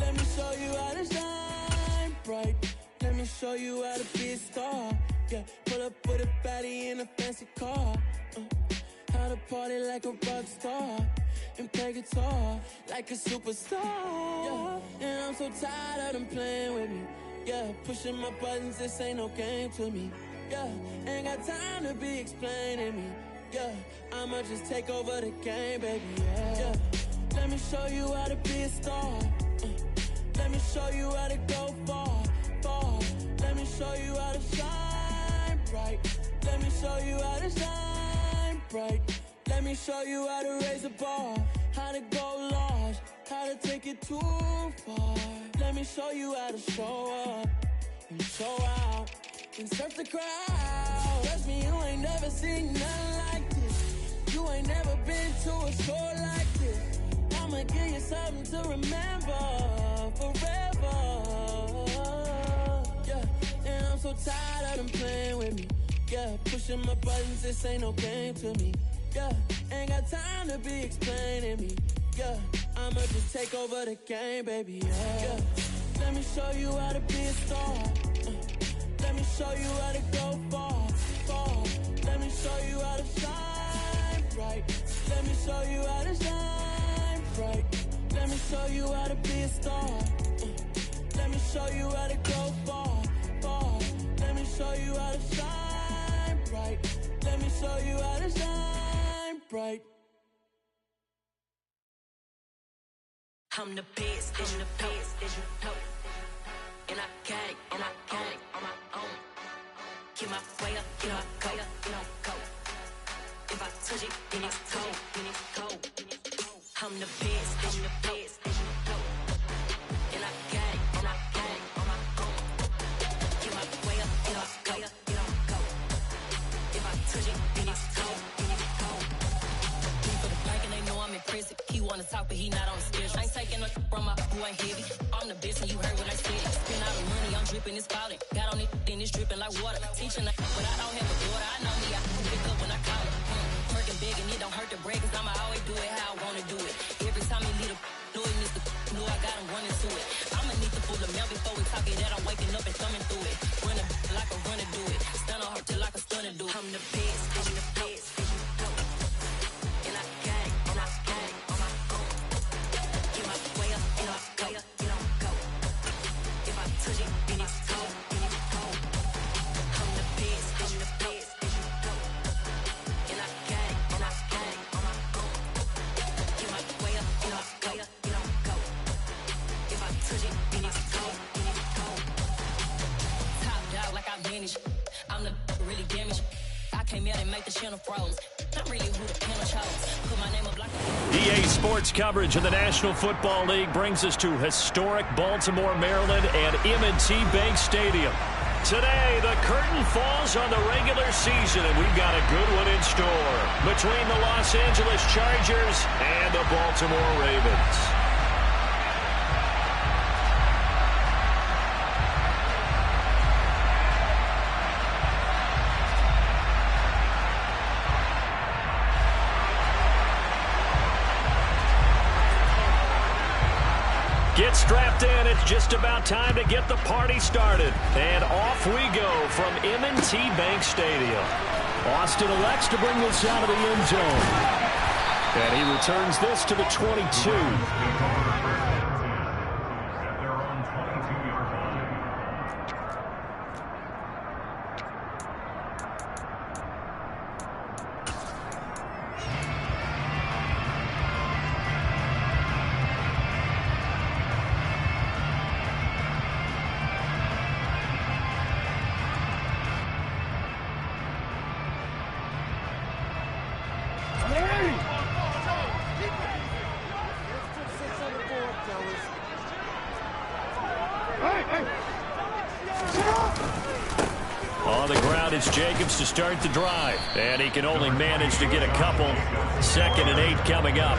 Let me show you how to shine bright. Let me show you how to be a star. Yeah, pull up with a baddie in a fancy car. How to party like a rock star and play guitar like a superstar. Yeah, and I'm so tired of them playing with me. Yeah, pushing my buttons, this ain't no game to me. Yeah, ain't got time to be explaining me. Yeah, I'ma just take over the game, baby. Yeah, let me show you how to be a star. Let me show you how to go far, far. Let me show you how to shine bright. Let me show you how to shine bright. Let me show you how to raise a bar, how to go large, how to take it too far. Let me show you how to show up and show out and surf the crowd. Trust me, you ain't never seen nothing like this. You ain't never been to a show like this. I'ma give you something to remember forever. Yeah, and I'm so tired of them playing with me. Yeah, pushing my buttons, this ain't no game to me. Yeah, ain't got time to be explaining me. Yeah, I'ma just take over the game, baby. Yeah, let me show you how to be a star. Let me show you how to go far, far. Let me show you how to shine bright. Let me show you how to shine bright. Let me show you how to be a star. Let me show you how to go far, far. Let me show you how to shine bright. Let me show you how to shine bright. I'm the best, and the best, as you know. And I can't on my own. Get my way up, get my go, go. If I touch it, then it's cold, I'm the best, and the best, as you know. And I can't on my own. Get my way up, get my go, go. If I touch it, then it's cold, for the bank and they know I'm impressive. He wanna talk, but he not on the schedule. I ain't taking no from my boy ain't heavy. I'm the best, and you heard what I said. Spend all the money, I'm dripping, it's falling. Got on it, then it's dripping like water. Teaching, but I don't have a daughter. I know me, I can pick up when I call it. Working big, and it don't hurt the break, cause I'ma always do it how I wanna do it. Every time he lead a know it needs to know I got him running to it. I'ma need to pull the mail before we talk it that I'm waking up and thumbing through it. Run a like a runner do it. Stun on her till like a stunner do it. I'm the best, and the best, and you know. And I gang on my own. Get my way up, and I go, go. If I touch it, then it's cold, I'm the best, and the best, and you know. And I gang on my own. Get my way up, and I go, go. If I touch it, then it's cold, Top dog like I manage. I'm the really damaged. I came out and make the channel froze. I'm really who the panel chose. Put my name up like EA Sports coverage of the National Football League brings us to historic Baltimore, Maryland and M&T Bank Stadium. Today, the curtain falls on the regular season, and we've got a good one in store between the Los Angeles Chargers and the Baltimore Ravens. Get strapped in. It's just about time to get the party started. And off we go from M&T Bank Stadium. Austin elects to bring this out of the end zone. And he returns this to the 22. On the ground, it's Jacobs to start the drive. And he can only manage to get a couple. 2nd and 8 coming up.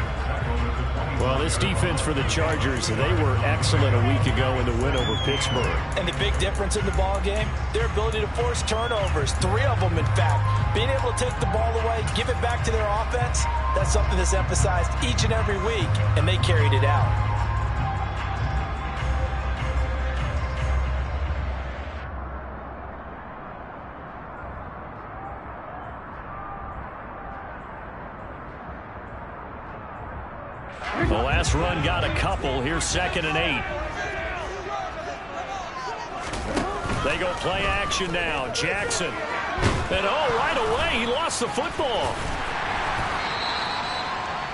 Well, this defense for the Chargers, they were excellent a week ago in the win over Pittsburgh. And the big difference in the ball game, their ability to force turnovers. 3 of them, in fact. Being able to take the ball away, give it back to their offense, that's something that's emphasized each and every week, and they carried it out. The last run got a couple. Here's 2nd and 8. They go play action now. Jackson. And right away, he lost the football.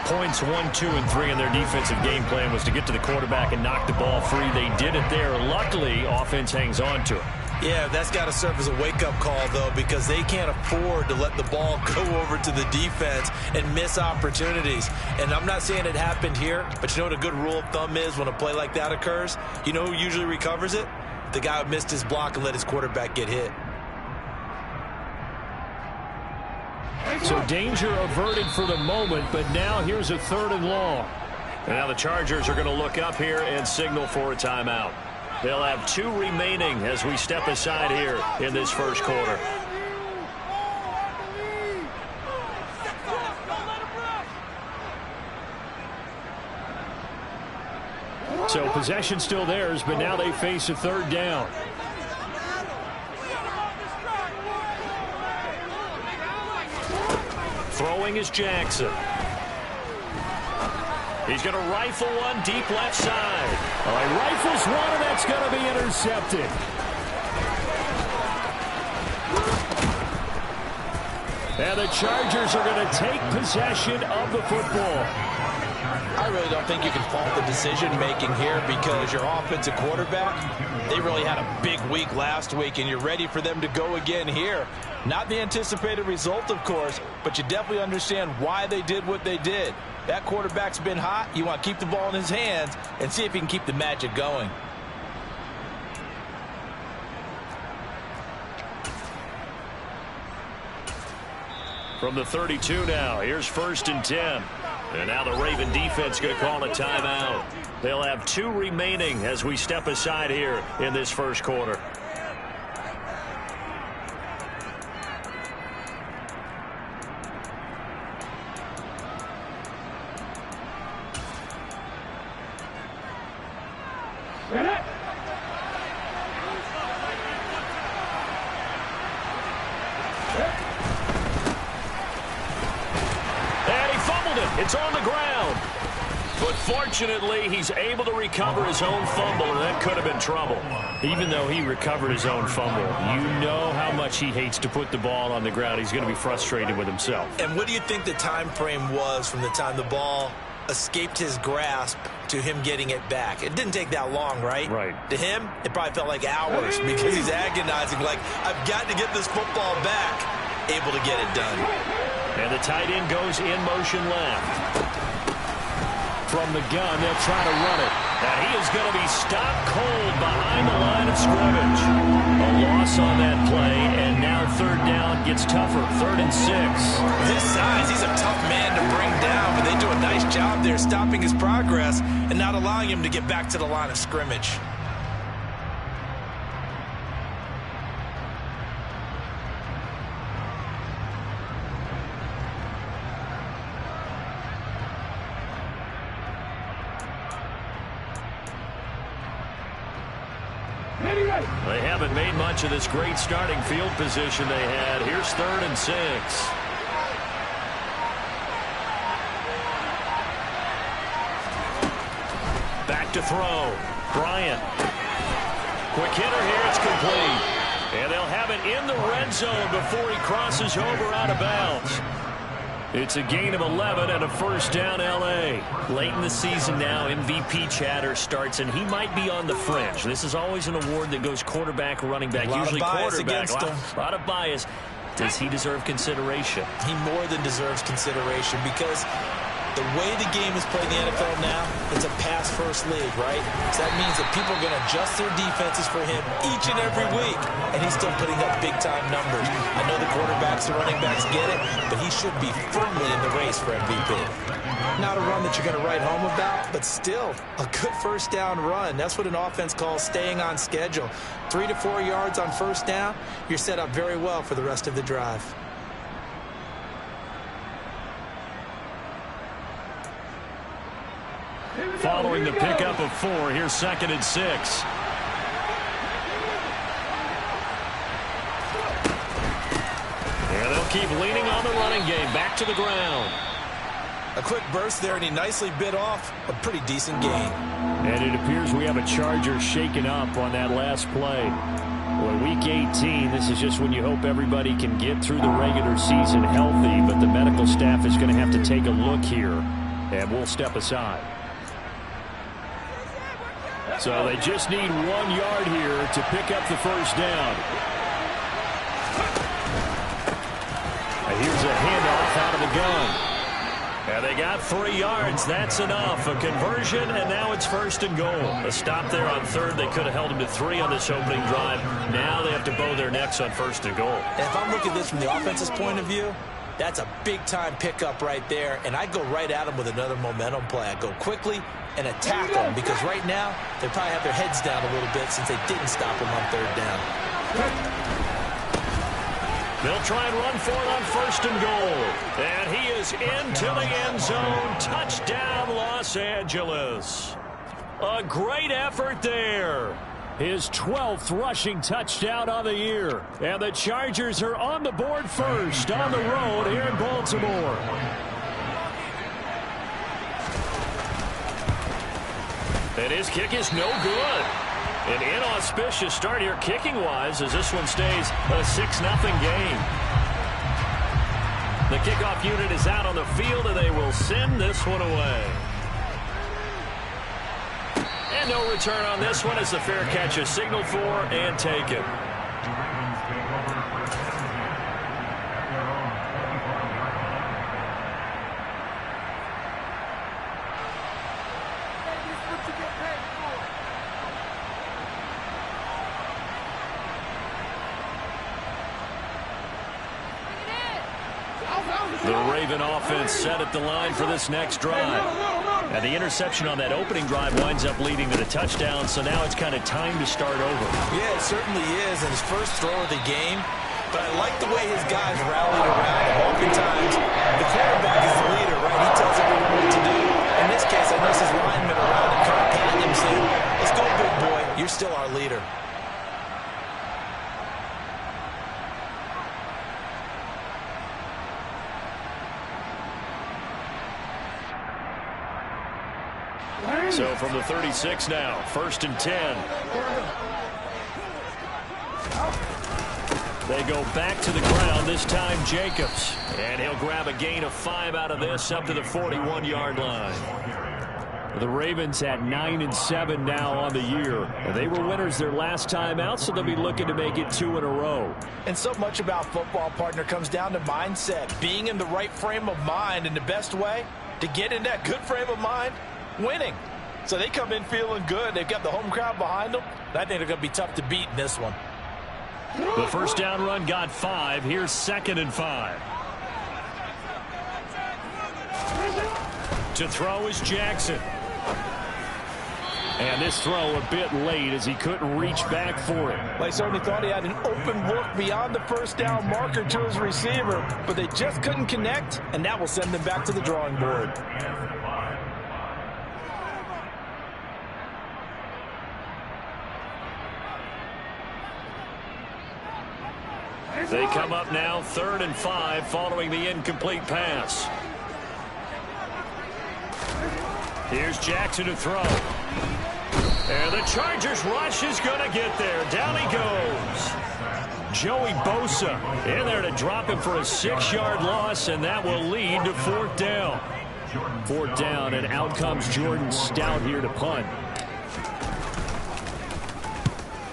Points 1, 2, and 3 in their defensive game plan was to get to the quarterback and knock the ball free. They did it there. Luckily, offense hangs on to it. Yeah, that's got to serve as a wake-up call, though, because they can't afford to let the ball go over to the defense and miss opportunities. And I'm not saying it happened here, but you know what a good rule of thumb is when a play like that occurs? You know who usually recovers it? The guy who missed his block and let his quarterback get hit. So danger averted for the moment, but now here's a 3rd and long. And now the Chargers are going to look up here and signal for a timeout. They'll have 2 remaining as we step aside here in this first quarter. So possession still theirs, but now they face a 3rd down. Throwing is Jackson. He's going to rifle one deep left side. He rifles one, and that's going to be intercepted. And the Chargers are going to take possession of the football. I really don't think you can fault the decision-making here because your offensive quarterback, they really had a big week last week, and you're ready for them to go again here. Not the anticipated result, of course, but you definitely understand why they did what they did. That quarterback's been hot. You want to keep the ball in his hands and see if he can keep the magic going. From the 32 now, here's 1st and 10. And now the Raven defense going to call a timeout. They'll have 2 remaining as we step aside here in this first quarter. It's on the ground. But fortunately, he's able to recover his own fumble, and that could have been trouble. Even though he recovered his own fumble, you know how much he hates to put the ball on the ground. He's going to be frustrated with himself. And what do you think the time frame was from the time the ball escaped his grasp to him getting it back? It didn't take that long, right? Right. To him, it probably felt like hours because he's agonizing, like, I've got to get this football back. Able to get it done. And the tight end goes in motion left. From the gun, they'll try to run it. And he is going to be stopped cold behind the line of scrimmage. A loss on that play, and now 3rd down gets tougher. 3rd and 6. This size, he's a tough man to bring down, but they do a nice job there stopping his progress and not allowing him to get back to the line of scrimmage. They haven't made much of this great starting field position they had. Here's 3rd and 6. Back to throw. Bryant. Quick hitter here. It's complete. And they'll have it in the red zone before he crosses over out of bounds. It's a gain of 11 and a 1st down, L.A. Late in the season now, MVP chatter starts, and he might be on the fringe. This is always an award that goes quarterback, running back, usually quarterback. A lot of bias. Does he deserve consideration? He more than deserves consideration because the way the game is played in the NFL now, it's a pass-first league, right? So that means that people are going to adjust their defenses for him each and every week, and he's still putting up big-time numbers. I know the quarterbacks and running backs get it, but he should be firmly in the race for MVP. Not a run that you're going to write home about, but still a good 1st down run. That's what an offense calls staying on schedule. 3 to 4 yards on 1st down, you're set up very well for the rest of the drive. Following the pickup of 4, here's 2nd and 6. And they'll keep leaning on the running game. Back to the ground. A quick burst there, and he nicely bit off a pretty decent gain. And it appears we have a Charger shaken up on that last play. Boy, Week 18, this is just when you hope everybody can get through the regular season healthy, but the medical staff is going to have to take a look here, and we'll step aside. So they just need 1 yard here to pick up the first down. Here's a handoff out of the gun. And they got 3 yards. That's enough. A conversion, and now it's 1st and goal. A stop there on 3rd. They could have held him to 3 on this opening drive. Now they have to bow their necks on 1st and goal. And if I'm looking at this from the offense's point of view, that's a big-time pickup right there. And I go right at them with another momentum play. I go quickly and attack them because right now they probably have their heads down a little bit since they didn't stop him on 3rd down. They'll try and run for it on 1st and goal. And he is into the end zone. Touchdown, Los Angeles. A great effort there. His 12th rushing touchdown on the year. And the Chargers are on the board first on the road here in Baltimore. And his kick is no good. An inauspicious start here kicking-wise as this one stays a 6-0 game. The kickoff unit is out on the field, and they will send this one away. And no return on this one as the fair catch is signaled for and taken. The Raven offense set at the line for this next drive. And the interception on that opening drive winds up leading to the touchdown, so now it's kind of time to start over. Yeah, it certainly is, and his first throw of the game. But I like the way his guys rallied around him. Oftentimes, the quarterback is the leader, right? He tells everyone what to do. In this case, I noticed his linemen around him kind of patting him, saying, "Let's go, big boy. You're still our leader." So from the 36 now, 1st and 10. They go back to the ground, this time Jacobs. And he'll grab a gain of 5 out of this up to the 41-yard line. The Ravens at 9-7 now on the year. And they were winners their last time out, so they'll be looking to make it 2 in a row. And so much about football, partner, comes down to mindset. Being in the right frame of mind, and the best way to get in that good frame of mind, winning. So they come in feeling good. They've got the home crowd behind them. I think they're going to be tough to beat in this one. The first down run got 5. Here's 2nd and 5. To throw is Jackson. And this throw a bit late as he couldn't reach back for it. They certainly thought he had an open look beyond the first down marker to his receiver, but they just couldn't connect, and that will send them back to the drawing board. They come up now 3rd and 5 following the incomplete pass. Here's Jackson to throw. And the Chargers rush is going to get there. Down he goes. Joey Bosa in there to drop him for a 6-yard loss, and that will lead to 4th down. 4th down, and out comes Jordan Stout here to punt.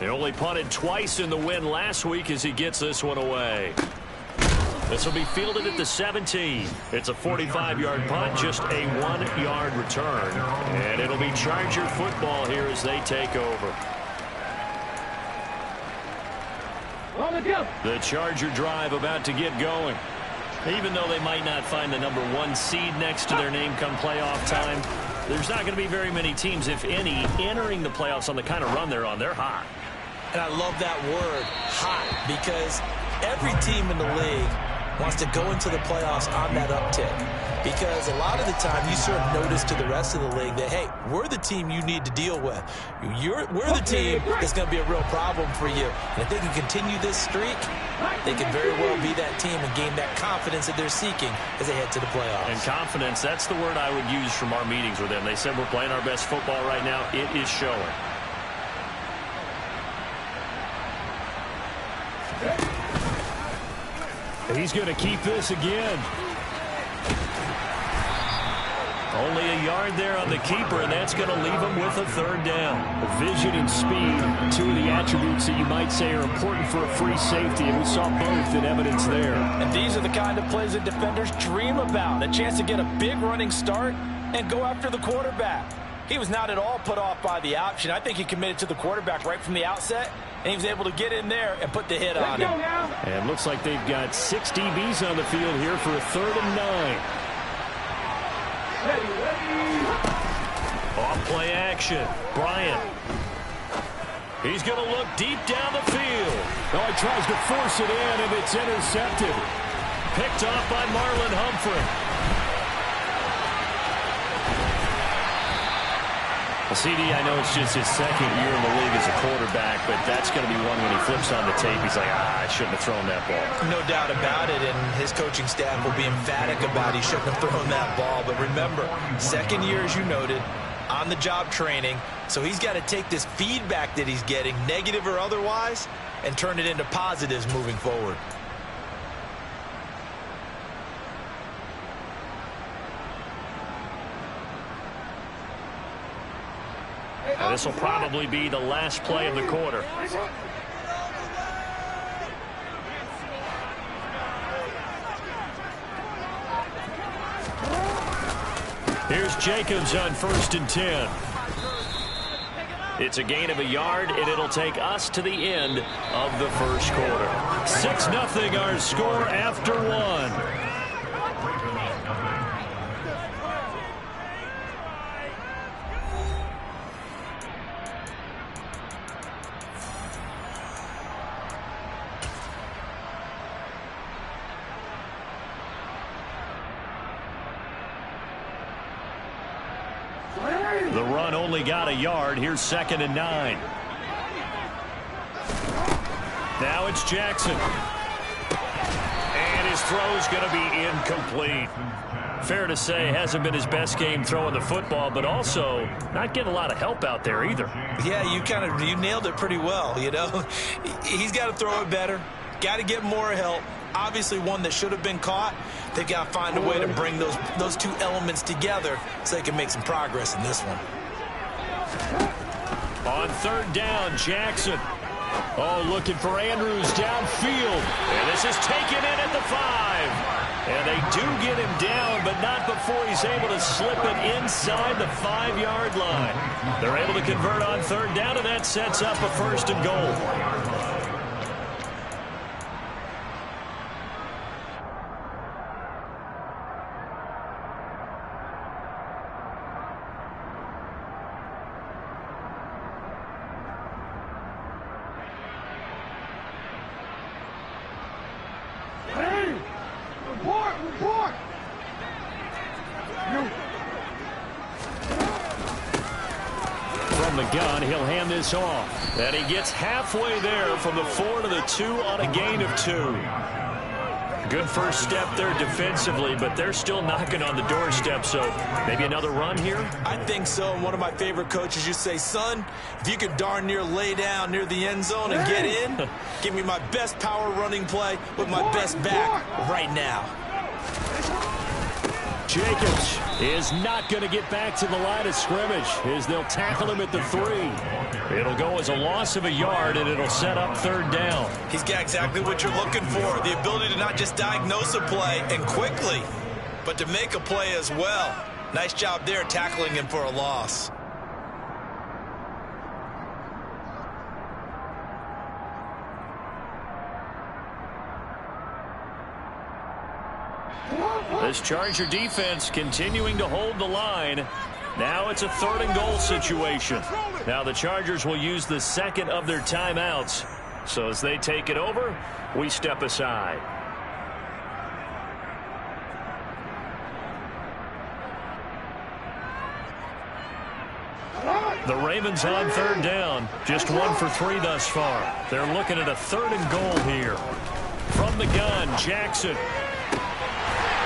He only punted twice in the win last week as he gets this one away. This will be fielded at the 17. It's a 45-yard punt, just a 1-yard return. And it'll be Charger football here as they take over. The Charger drive about to get going. Even though they might not find the number 1 seed next to their name come playoff time, there's not going to be very many teams, if any, entering the playoffs on the kind of run they're on. They're hot. And I love that word, hot, because every team in the league wants to go into the playoffs on that uptick. because a lot of the time you serve notice to the rest of the league that, hey, we're the team you need to deal with. We're the team that's going to be a real problem for you. And if they can continue this streak, they can very well be that team and gain that confidence that they're seeking as they head to the playoffs. And confidence, that's the word I would use from our meetings with them. They said we're playing our best football right now. It is showing. He's going to keep this again. Only a yard there on the keeper, and that's going to leave him with a third down. Vision and speed, two of the attributes that you might say are important for a free safety, and we saw both in evidence there. And these are the kind of plays that defenders dream about, a chance to get a big running start and go after the quarterback. He was not at all put off by the option. I think he committed to the quarterback right from the outset, and he was able to get in there and put the hit on him. And looks like they've got 6 DBs on the field here for a 3rd and 9. Off play action. Bryant. He's going to look deep down the field. Oh, he tries to force it in, and it's intercepted. Picked off by Marlon Humphrey. Well, CD, I know it's just his 2nd year in the league as a quarterback, but that's going to be one when he flips on the tape. He's like, I shouldn't have thrown that ball. No doubt about it, and his coaching staff will be emphatic about he shouldn't have thrown that ball. But remember, 2nd year, as you noted, on-the-job training, so he's got to take this feedback that he's getting, negative or otherwise, and turn it into positives moving forward. Now, this will probably be the last play of the quarter. Here's Jacobs on 1st and 10. It's a gain of a yard, and it'll take us to the end of the first quarter. 6-0 our score after 1. The run only got a yard. Here's 2nd and 9. Now it's Jackson. And his throw's going to be incomplete. Fair to say, hasn't been his best game throwing the football, but also not getting a lot of help out there either. Yeah, you nailed it pretty well, you know. He's got to throw it better. Got to get more help. Obviously one that should have been caught. They've got to find a way to bring those two elements together so they can make some progress in this one. On 3rd down, Jackson. Oh, looking for Andrews downfield. And this is taken in at the 5. And they do get him down, but not before he's able to slip it inside the 5-yard line. They're able to convert on 3rd down, and that sets up a 1st and goal. From the gun, he'll hand this off. And he gets halfway there from the 4 to the 2 on a gain of 2. Good first step there defensively, but they're still knocking on the doorstep, so maybe another run here? I think so, and one of my favorite coaches used to say, son, if you could darn near lay down near the end zone and get in, give me my best power running play with my best back right now. Jacobs is not going to get back to the line of scrimmage as they'll tackle him at the 3. It'll go as a loss of a yard, and it'll set up 3rd down. He's got exactly what you're looking for, the ability to not just diagnose a play and quickly, but to make a play as well. Nice job there tackling him for a loss. This Charger defense continuing to hold the line. Now it's a 3rd and goal situation. Now the Chargers will use the 2nd of their timeouts. So as they take it over, we step aside. The Ravens on third down. Just 1 for 3 thus far. They're looking at a 3rd and goal here. From the gun, Jackson.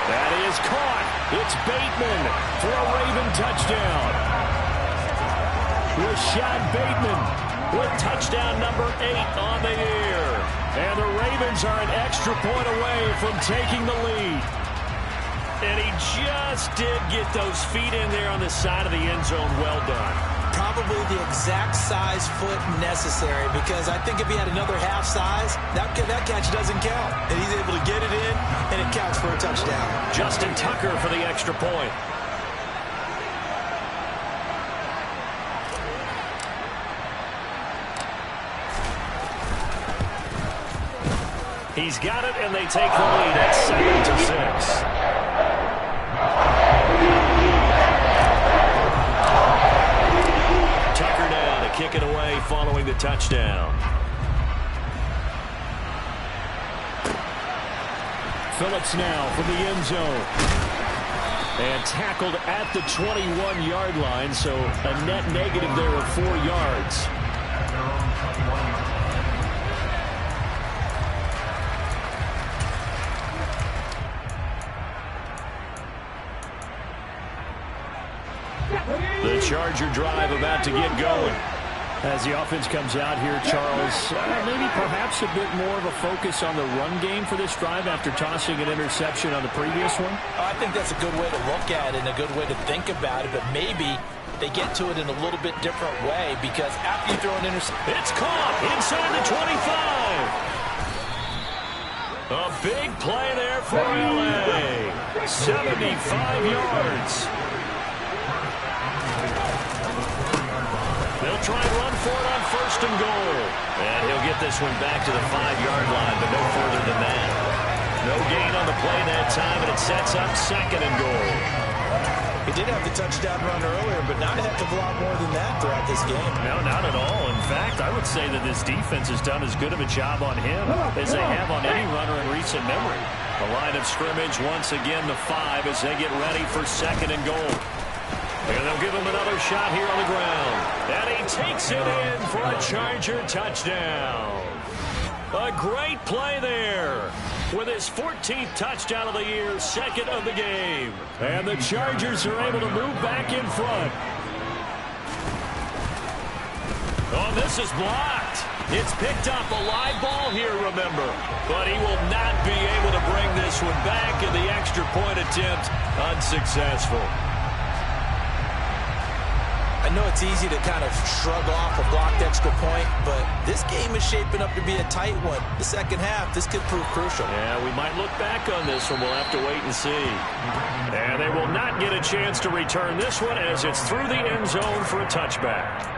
That is caught. It's Bateman for a Raven touchdown. Rashad Bateman with touchdown number 8 on the year. And the Ravens are an extra point away from taking the lead. And he just did get those feet in there on the side of the end zone. Well done. Probably the exact size foot necessary, because I think if he had another half size, that catch doesn't count. And he's able to get it in, and it counts for a touchdown. Justin Tucker for the extra point. He's got it, and they take the lead at 7-6. Tucker now to kick it away following the touchdown. Phillips now from the end zone. And tackled at the 21-yard line, so a net negative there of 4 yards. The Charger drive about to get going. As the offense comes out here, Charles, maybe perhaps a bit more of a focus on the run game for this drive after tossing an interception on the previous one? I think that's a good way to look at it and a good way to think about it, but maybe they get to it in a little bit different way, because after you throw an interception... It's caught inside the 25. A big play there for LA. 75 yards. They'll try and run for it on 1st and goal. And he'll get this one back to the 5-yard line, but no further than that. No gain on the play that time, and it sets up 2nd and goal. He did have the touchdown run earlier, but not a heck of a lot more than that throughout this game. No, not at all. In fact, I would say that this defense has done as good of a job on him as they have on any runner in recent memory. The line of scrimmage once again the 5 as they get ready for 2nd and goal. And they'll give him another shot here on the ground. And he takes it in for a Charger touchdown. A great play there with his 14th touchdown of the year, 2nd of the game. And the Chargers are able to move back in front. Oh, this is blocked. It's picked up, a live ball here, remember. But he will not be able to bring this one back, and the extra point attempt unsuccessful. I know it's easy to kind of shrug off a blocked extra point, but this game is shaping up to be a tight one. The second half, this could prove crucial. Yeah, we might look back on this one. We'll have to wait and see. And they will not get a chance to return this one as it's through the end zone for a touchback.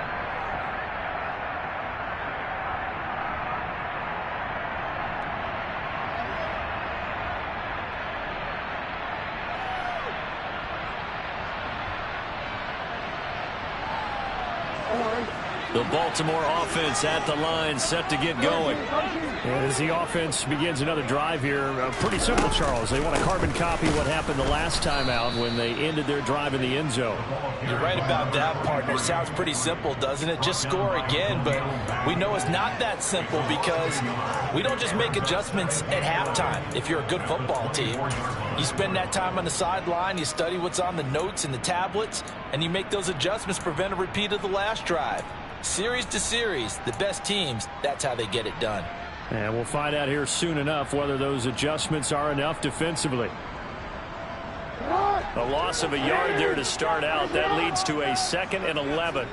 The Baltimore offense at the line, set to get going. And as the offense begins another drive here, pretty simple, Charles. They want to carbon copy what happened the last time out when they ended their drive in the end zone. You're right about that, partner. Sounds pretty simple, doesn't it? Just score again, but we know it's not that simple because we don't just make adjustments at halftime if you're a good football team. You spend that time on the sideline, you study what's on the notes and the tablets, and you make those adjustments to prevent a repeat of the last drive. Series to series, the best teams, that's how they get it done. And we'll find out here soon enough whether those adjustments are enough defensively. A loss of a yard there to start out. That leads to a 2nd and 11.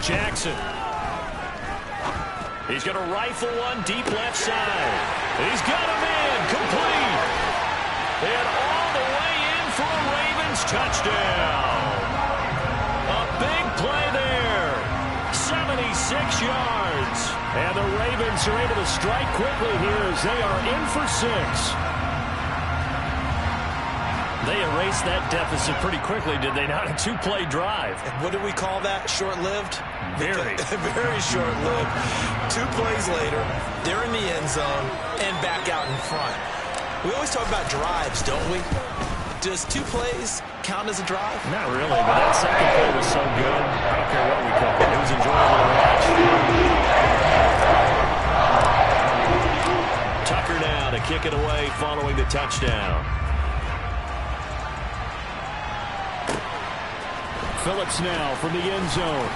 Jackson. He's going to rifle one deep left side. He's got him in, complete. And all the way in for a Ravens touchdown. A big play there. 76 yards. And the Ravens are able to strike quickly here as they are in for 6. They erased that deficit pretty quickly, did they not? A 2-play drive. What do we call that? Short-lived? Very. Very short-lived. 2 plays later, they're in the end zone and back out in front. We always talk about drives, don't we? Does 2 plays count as a drive? Not really, but that second play was so good. I don't care what we call it. It was enjoyable to watch. Tucker now to kick it away following the touchdown. Phillips now from the end zone.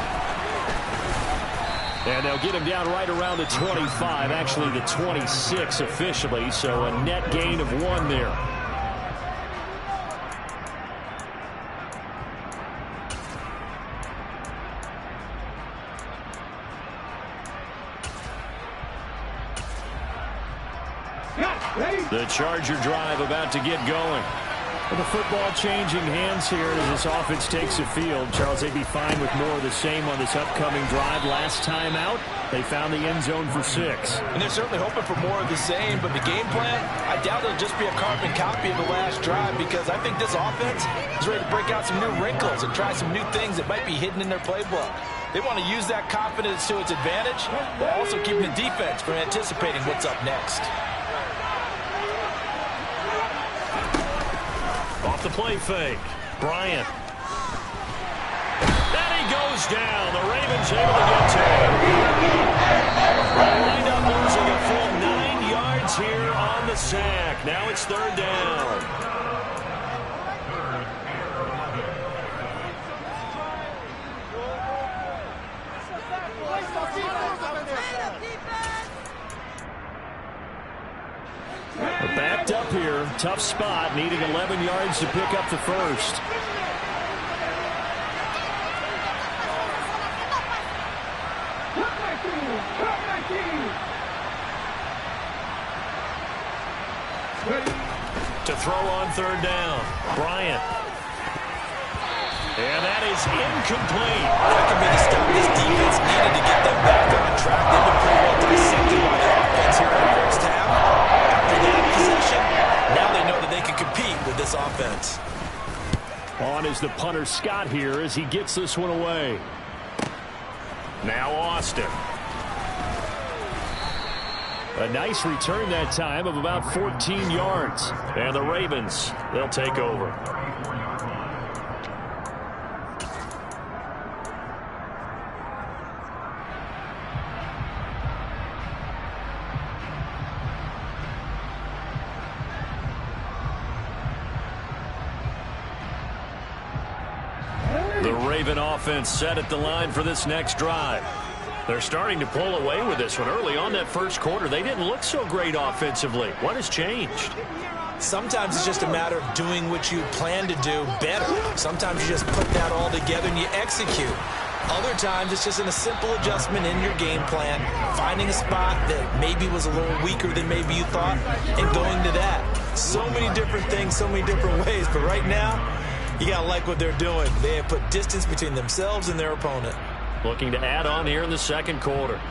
And they'll get him down right around the 25, actually the 26 officially, so a net gain of 1 there. The Charger drive about to get going. With the football changing hands here as this offense takes the field. Charles, they'd be fine with more of the same on this upcoming drive. Last time out, they found the end zone for 6. And they're certainly hoping for more of the same, but the game plan, I doubt it'll just be a carbon copy of the last drive, because I think this offense is ready to break out some new wrinkles and try some new things that might be hidden in their playbook. They want to use that confidence to its advantage, while also keeping the defense from anticipating what's up next. Off the play fake. Bryant. And he goes down. The Ravens able to get to him. Wind up losing a full 9 yards here on the sack. Now it's 3rd down. We're backed up here. Tough spot. Needing 11 yards to pick up the first. To throw on 3rd down. Bryant. And that is incomplete. That could be the stop this defense needed to get them back on track. They've been pretty well dissected by the offense here in the first half. After that possession, now they know that they can compete with this offense. On is the punter Scott here as he gets this one away. Now Austin. A nice return that time of about 14 yards. And the Ravens, they'll take over. The Raven offense set at the line for this next drive. They're starting to pull away with this one. Early on that first quarter, they didn't look so great offensively. What has changed? Sometimes it's just a matter of doing what you plan to do better. Sometimes you just put that all together and you execute. Other times it's just a simple adjustment in your game plan, finding a spot that maybe was a little weaker than maybe you thought, and going to that. So many different things, so many different ways, but right now, you got to like what they're doing. They have put distance between themselves and their opponent. Looking to add on here in the second quarter.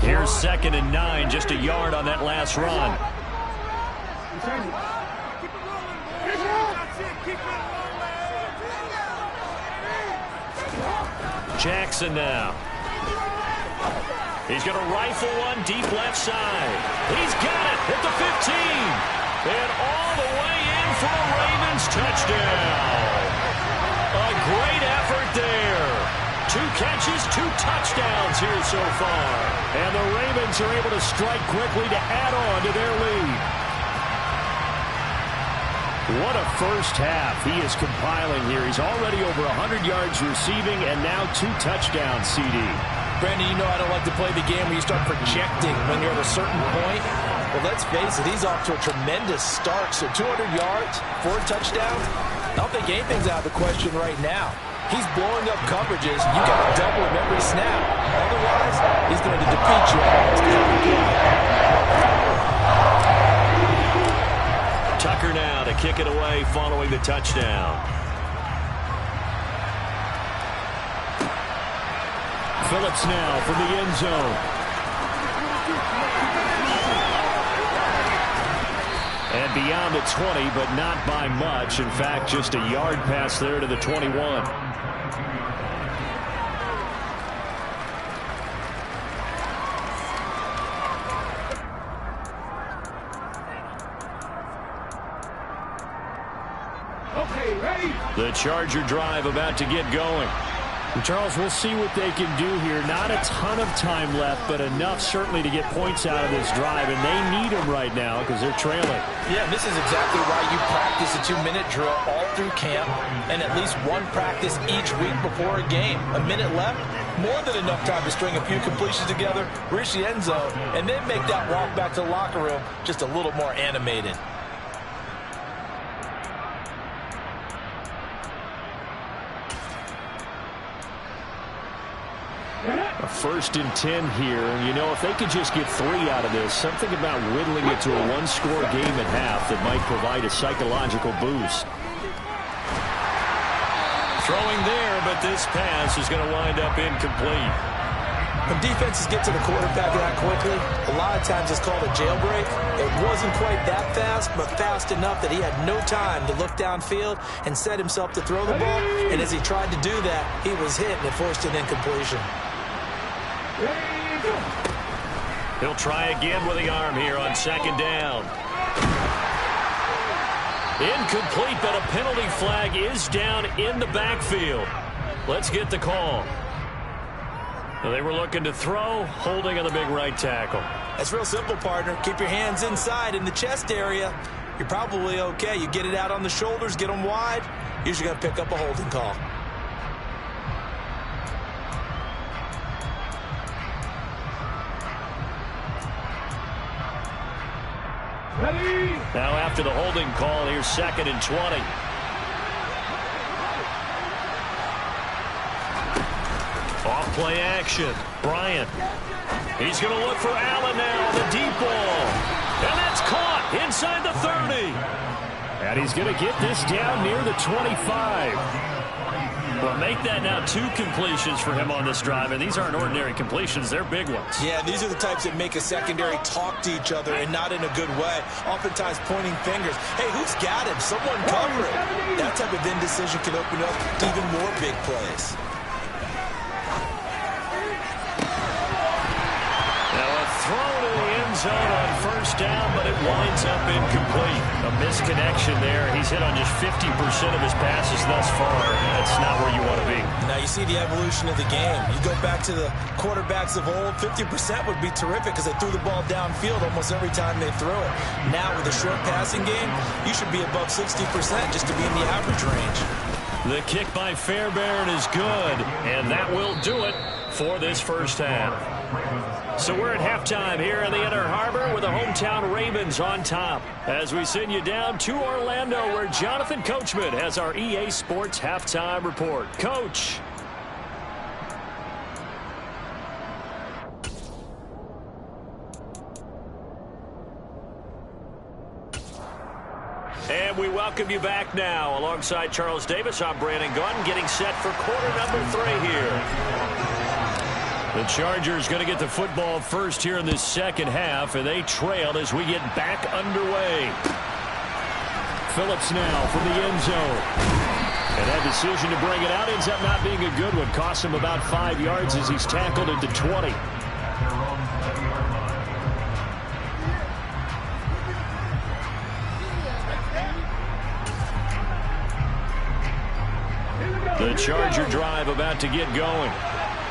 Here's 2nd and 9, just a yard on that last run. Jackson now. He's going to rifle one deep left side. He's got it at the 15. And all the way in for a Ravens touchdown. A great effort there. 2 catches, 2 touchdowns here so far. And the Ravens are able to strike quickly to add on to their lead. What a first half he is compiling here. He's already over 100 yards receiving and now 2 touchdowns, CD. Brandon, you know I don't like to play the game where you start projecting when you're at a certain point. Well, let's face it, he's off to a tremendous start. So 200 yards, 4 touchdowns. I don't think anything's out of the question right now. He's blowing up coverages. You got to double him every snap. Otherwise, he's going to defeat you. Tucker now to kick it away following the touchdown. Phillips now from the end zone. And beyond the 20, but not by much. In fact, just a yard pass there to the 21. The Charger drive about to get going. And Charles, we'll see what they can do here. Not a ton of time left, but enough certainly to get points out of this drive, and they need them right now because they're trailing. Yeah, this is exactly why you practice a 2-minute drill all through camp and at least one practice each week before a game. A minute left, more than enough time to string a few completions together, reach the end zone, and then make that walk back to the locker room just a little more animated. A 1st and 10 here. And, you know, if they could just get 3 out of this, something about whittling it to a 1-score game at half that might provide a psychological boost. Throwing there, but this pass is going to wind up incomplete. When defenses get to the quarterback that quickly, a lot of times it's called a jailbreak. It wasn't quite that fast, but fast enough that he had no time to look downfield and set himself to throw the ball. And as he tried to do that, he was hit and it forced an incompletion. He'll try again with the arm here on 2nd down. Incomplete, but a penalty flag is down in the backfield. Let's get the call. They were looking to throw, holding on the big right tackle. That's real simple, partner. Keep your hands inside in the chest area. You're probably okay. You get it out on the shoulders, get them wide. Usually going to pick up a holding call. Now after the holding call, here's 2nd and 20. Off play action. Bryant. He's going to look for Allen now on the deep ball. And that's caught inside the 30. And he's going to get this down near the 25. Well, make that now 2 completions for him on this drive, and these aren't ordinary completions. They're big ones. Yeah, these are the types that make a secondary talk to each other and not in a good way. Oftentimes pointing fingers. Hey, who's got him? Someone cover it. That type of indecision can open up to even more big plays. Now a throw to the end zone on 1st down, but it winds up incomplete. A misconnection there. He's hit on just 50% of his passes thus far. That's not where you want to be. Now you see the evolution of the game. You go back to the quarterbacks of old, 50% would be terrific because they threw the ball downfield almost every time they threw it. Now with a short passing game, you should be above 60% just to be in the average range. The kick by Fairbairn is good, and that will do it for this 1st half. So we're at halftime here in the Inner Harbor with the hometown Ravens on top as we send you down to Orlando where Jonathan Coachman has our EA Sports halftime report. Coach. And we welcome you back now. Alongside Charles Davis, I'm Brandon Gunn getting set for quarter number 3 here. The Chargers going to get the football first here in this 2nd half, and they trail as we get back underway. Phillips now from the end zone. And that decision to bring it out ends up not being a good one. Costs him about 5 yards as he's tackled at the 20. The Charger drive about to get going.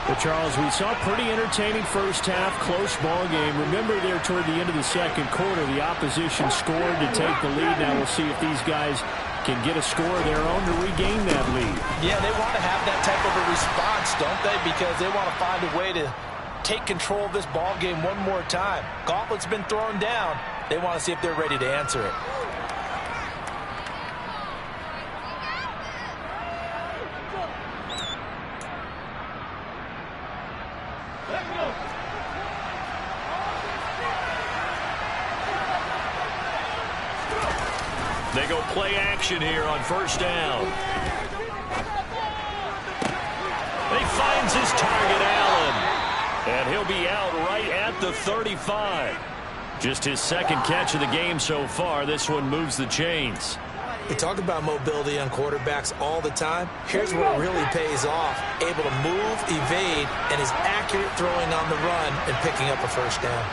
But Charles, we saw a pretty entertaining 1st half, close ball game. Remember there toward the end of the 2nd quarter, the opposition scored to take the lead. Now we'll see if these guys can get a score of their own to regain that lead. Yeah, they want to have that type of a response, don't they? Because they want to find a way to take control of this ball game one more time. Gauntlet's been thrown down. They want to see if they're ready to answer it. They go play action here on 1st down. He finds his target, Allen. And he'll be out right at the 35. Just his 2nd catch of the game so far. This one moves the chains. We talk about mobility on quarterbacks all the time. Here's where it really pays off. Able to move, evade, and is accurate throwing on the run and picking up a 1st down.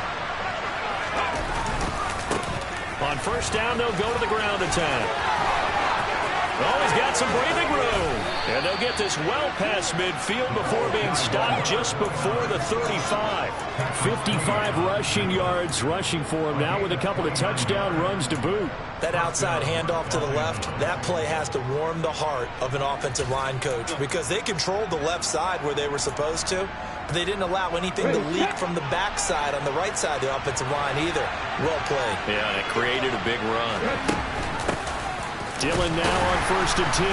On 1st down, they'll go to the ground attack. Oh, he's got some breathing room. And they'll get this well past midfield before being stopped just before the 35. 55 rushing yards rushing for him now with a couple of touchdown runs to boot. That outside handoff to the left, that play has to warm the heart of an offensive line coach because they controlled the left side where they were supposed to. But they didn't allow anything to leak from the backside on the right side of the offensive line either. Well played. Yeah, and it created a big run. Dillon now on 1st and 10.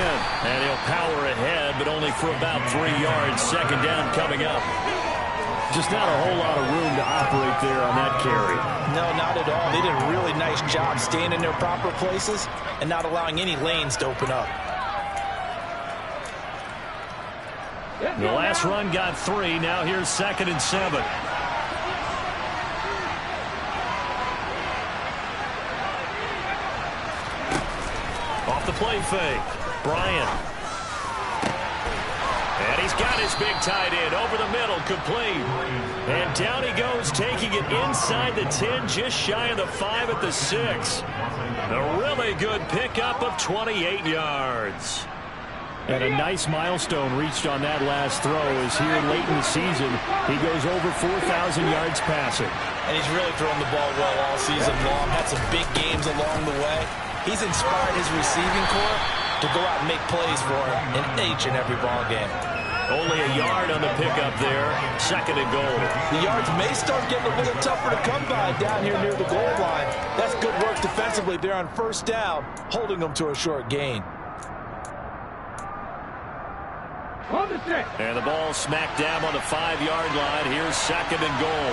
And he'll power ahead, but only for about 3 yards. Second down coming up. Just not a whole lot of room to operate there on that carry. No, not at all. They did a really nice job staying in their proper places and not allowing any lanes to open up. The last run got 3. Now here's 2nd and 7. Off the play fake. Bryant. And he's got his big tight end over the middle, complete. And down he goes, taking it inside the 10, just shy of the 5 at the 6. A really good pickup of 28 yards. And a nice milestone reached on that last throw as here late in the season, he goes over 4,000 yards passing. And he's really thrown the ball well all season long. Had some big games along the way. He's inspired his receiving corps to go out and make plays for him in each and every ball game. Only a yard on the pickup there. 2nd and goal. The yards may start getting a little tougher to come by down here near the goal line. That's good work defensively there on 1st down, holding them to a short gain. And the ball smacked down on the 5-yard line. Here's 2nd and goal.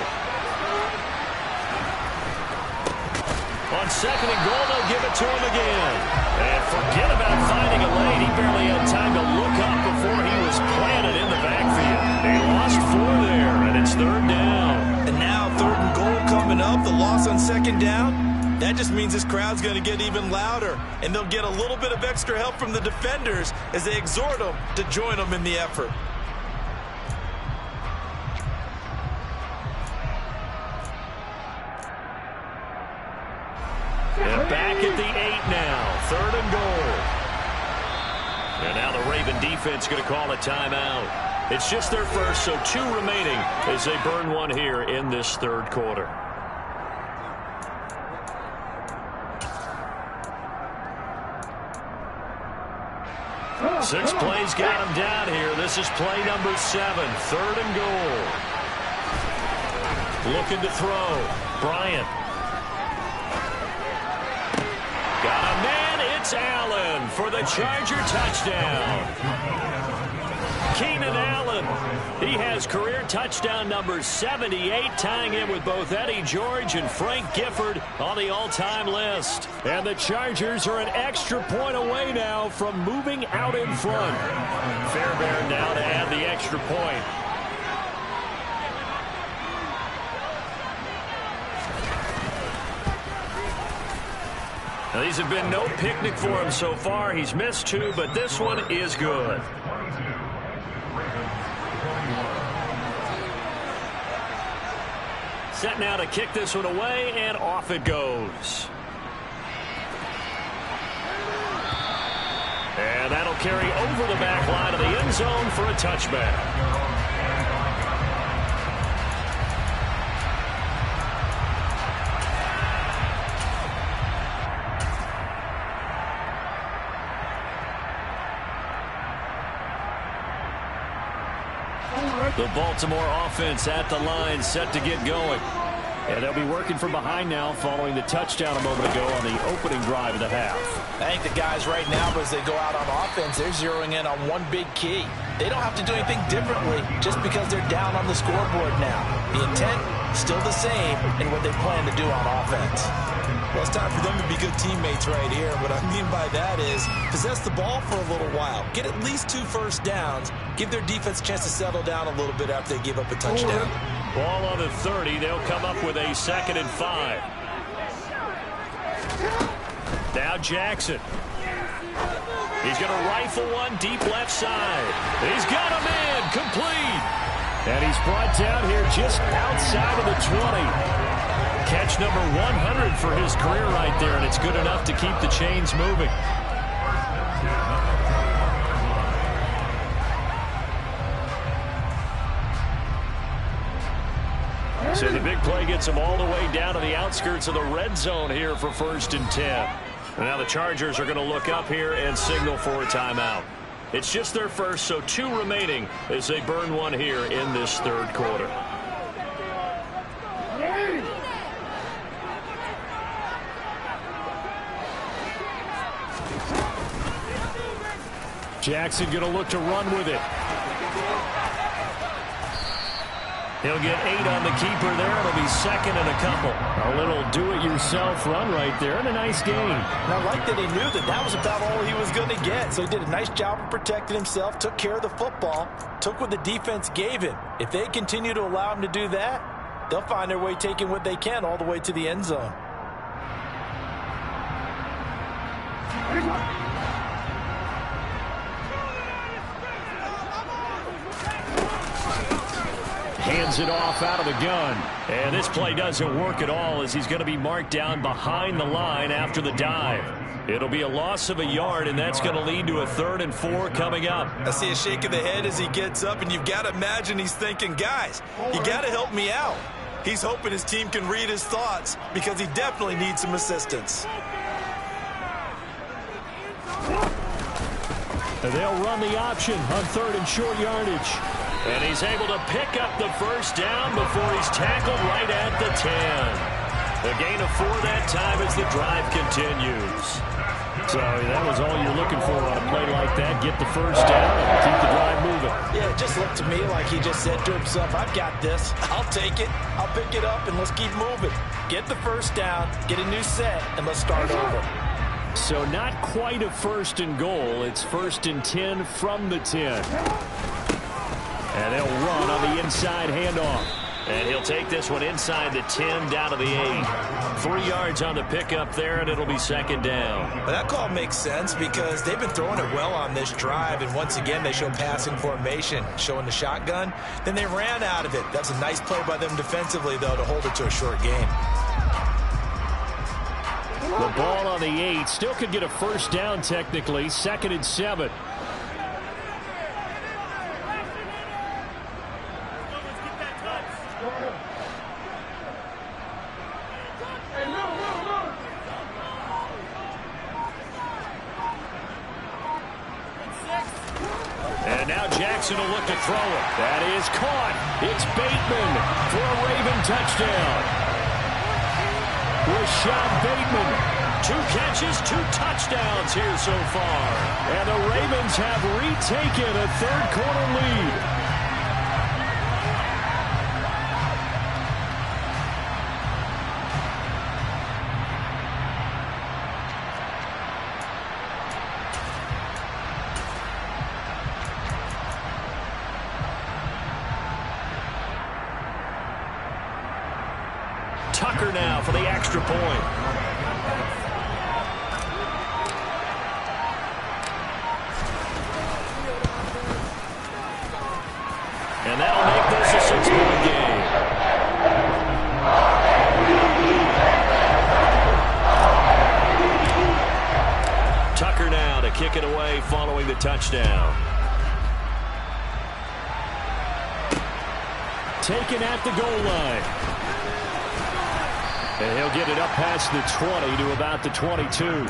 On 2nd and goal, they'll give it to him again. And forget about finding a lane. He barely had time to look up before he was planted in the backfield. They lost 4 there, and it's 3rd down. And now 3rd and goal coming up. The loss on 2nd down. That just means this crowd's going to get even louder. And they'll get a little bit of extra help from the defenders as they exhort them to join them in the effort. And back at the 8 now. 3rd and goal. And now the Raven defense going to call a timeout. It's just their first, so 2 remaining as they burn one here in this 3rd quarter. Six plays got him down here. This is play number 7. 3rd and goal. Looking to throw. Bryant. Got a man. It's Allen for the Charger touchdown. Keenan Allen. He has career touchdown number 78, tying him with both Eddie George and Frank Gifford on the all-time list. And the Chargers are an extra point away now from moving out in front. Fairbairn now to add the extra point. Now, these have been no picnic for him so far. He's missed 2, but this one is good. Set now to kick this one away, and off it goes. And that'll carry over the back line of the end zone for a touchback. The Baltimore offense at the line, set to get going. And they'll be working from behind now following the touchdown a moment ago on the opening drive of the half. I think the guys right now, as they go out on offense, they're zeroing in on one big key. They don't have to do anything differently just because they're down on the scoreboard now. The intent, still the same in what they plan to do on offense. Well, it's time for them to be good teammates right here. What I mean by that is possess the ball for a little while. Get at least 2 first downs. Give their defense a chance to settle down a little bit after they give up a touchdown. Ball on the 30. They'll come up with a 2nd and 5. Now Jackson. He's going to rifle one deep left side. He's got a man complete. And he's brought down here just outside of the 20. Catch number 100 for his career right there, and it's good enough to keep the chains moving. play gets them all the way down to the outskirts of the red zone here for 1st and 10. And now the Chargers are going to look up here and signal for a timeout. It's just their first, so 2 remaining as they burn one here in this 3rd quarter. Jackson going to look to run with it. He'll get 8 on the keeper there. It'll be 2nd and a couple. A little do-it-yourself run right there and a nice gain. And I like that he knew that was about all he was going to get. So he did a nice job of protecting himself, took care of the football, took what the defense gave him. If they continue to allow him to do that, they'll find their way taking what they can all the way to the end zone. Hands it off out of the gun. And this play doesn't work at all as he's going to be marked down behind the line after the dive. It'll be a loss of a yard, and that's going to lead to a 3rd and 4 coming up. I see a shake of the head as he gets up, and you've got to imagine he's thinking, guys, you got to help me out. He's hoping his team can read his thoughts because he definitely needs some assistance. They'll run the option on 3rd and short yardage. And he's able to pick up the 1st down before he's tackled right at the 10. A gain of 4 that time as the drive continues. So that was all you're looking for on a play like that. Get the 1st down and keep the drive moving. Yeah, it just looked to me like he just said to himself, I've got this. I'll take it. I'll pick it up, and let's keep moving. Get the 1st down, get a new set, and let's start over. So not quite a 1st and goal. It's 1st and 10 from the 10. And they'll run on the inside handoff. And he'll take this one inside the 10 down to the 8. 3 yards on the pickup there, and it'll be 2nd down. Well, that call makes sense because they've been throwing it well on this drive, and once again they show passing formation, showing the shotgun. Then they ran out of it. That's a nice play by them defensively, though, to hold it to a short gain. The ball on the 8. Still could get a 1st down technically. 2nd and 7. And now Jackson will look to throw it. That is caught. It's Bateman for a Raven touchdown. Rashad Bateman, 2 catches, 2 touchdowns here so far. And the Ravens have retaken a 3rd quarter lead. Tucker now for the extra point. And that'll make this a 6-point game. Tucker now to kick it away following the touchdown. Taken at the goal line. And he'll get it up past the 20 to about the 22.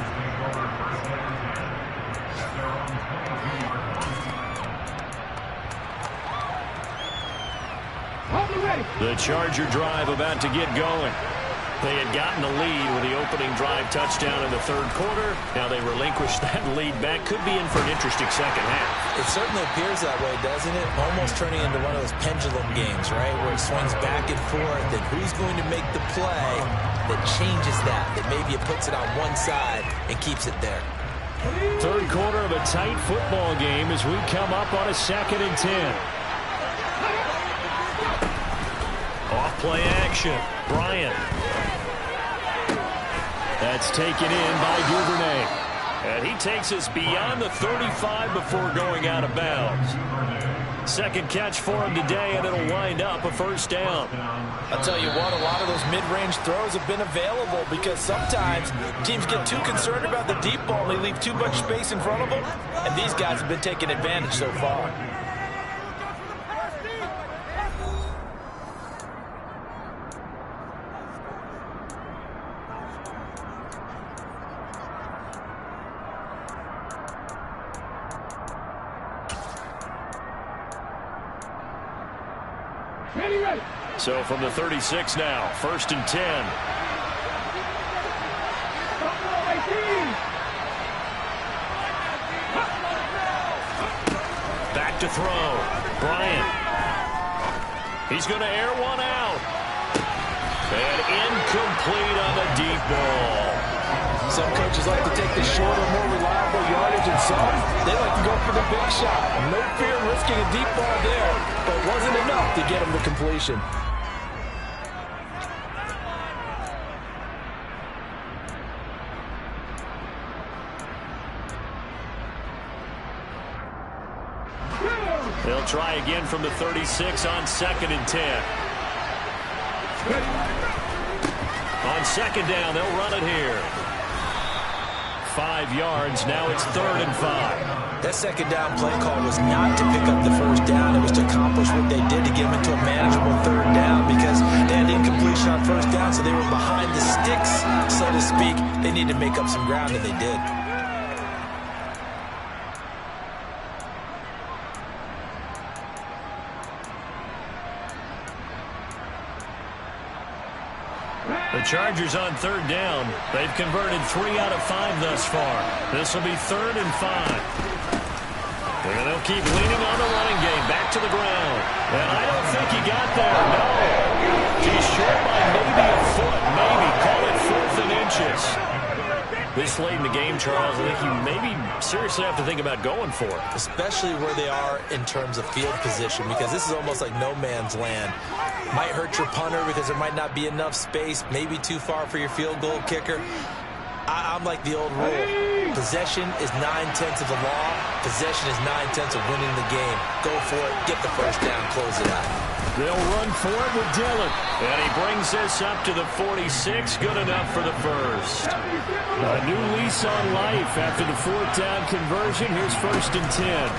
The Charger drive about to get going. They had gotten the lead with the opening drive touchdown in the 3rd quarter. Now they relinquish that lead back. Could be in for an interesting 2nd half. It certainly appears that way, doesn't it? Almost turning into one of those pendulum games, right? Where it swings back and forth. And who's going to make the play that changes that? That maybe it puts it on one side and keeps it there. 3rd quarter of a tight football game as we come up on a 2nd and 10. Off play action. Bryant. That's taken in by Duvernay. And he takes us beyond the 35 before going out of bounds. 2nd catch for him today, and it'll wind up a 1st down. I'll tell you what, a lot of those mid-range throws have been available because sometimes teams get too concerned about the deep ball and they leave too much space in front of them, and these guys have been taking advantage so far. So from the 36 now, 1st and 10. Back to throw. Bryant. He's going to air one out. And incomplete on the deep ball. Some coaches like to take the shorter, more reliable yardage, and some, they like to go for the big shot. No fear risking a deep ball there, but wasn't enough to get him to completion. They'll try again from the 36 on 2nd and 10. On 2nd down, they'll run it here. 5 yards. Now it's 3rd and 5. That 2nd down play call was not to pick up the 1st down. It was to accomplish what they did to get them into a manageable 3rd down because they had incompletion on 1st down, so they were behind the sticks, so to speak. They needed to make up some ground, and they did. The Chargers on 3rd down. They've converted 3 out of 5 thus far. This will be 3rd and 5. And they'll keep leaning on the running game. Back to the ground. And I don't think he got there. No. He's short by maybe a foot. Maybe. Call it 4th and inches. This late in the game, Charles, I think you maybe seriously have to think about going for it. Especially where they are in terms of field position, because this is almost like no man's land. Might hurt your punter because there might not be enough space, maybe too far for your field goal kicker. I'm like the old rule. Possession is 9/10 of the law. Possession is 9/10 of winning the game. Go for it. Get the 1st down. Close it out. They'll run for it with Dillon. And he brings this up to the 46. Good enough for the 1st. A new lease on life after the 4th down conversion. Here's 1st and 10.